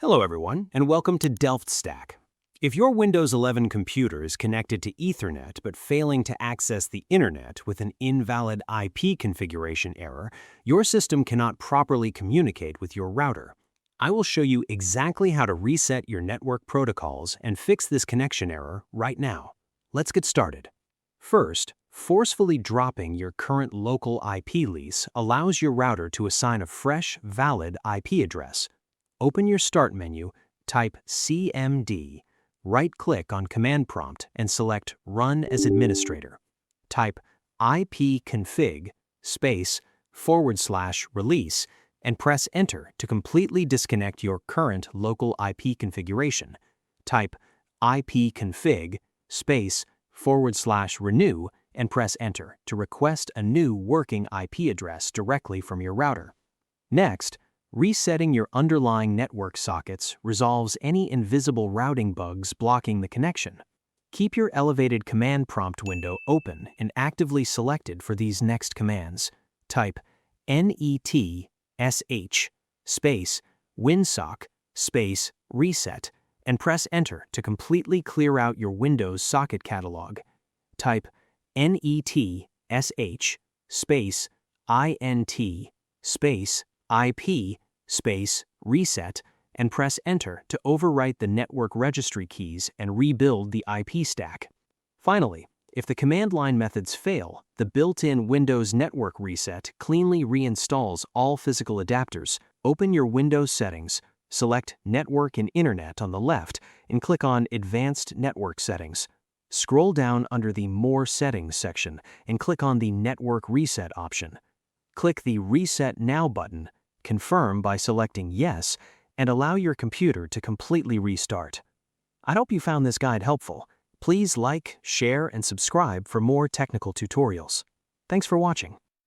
Hello everyone, and welcome to Delft Stack. If your Windows 11 computer is connected to Ethernet but failing to access the internet with an invalid IP configuration error, your system cannot properly communicate with your router. I will show you exactly how to reset your network protocols and fix this connection error right now. Let's get started. First, forcefully dropping your current local IP lease allows your router to assign a fresh, valid IP address. Open your Start menu, type CMD, right-click on Command Prompt and select Run as Administrator. Type ipconfig /release and press Enter to completely disconnect your current local IP configuration. Type ipconfig /renew and press Enter to request a new working IP address directly from your router. Next, resetting your underlying network sockets resolves any invisible routing bugs blocking the connection. Keep your elevated command prompt window open and actively selected for these next commands. Type netsh winsock reset and press Enter to completely clear out your Windows socket catalog. Type netsh int IP reset and press Enter to overwrite the network registry keys and rebuild the IP stack. Finally, if the command line methods fail, the built-in Windows Network Reset cleanly reinstalls all physical adapters. Open your Windows settings, select Network and Internet on the left, and click on Advanced Network Settings. Scroll down under the More Settings section and click on the Network Reset option. Click the Reset Now button, confirm by selecting Yes, and allow your computer to completely restart. I hope you found this guide helpful. Please like, share, and subscribe for more technical tutorials. Thanks for watching.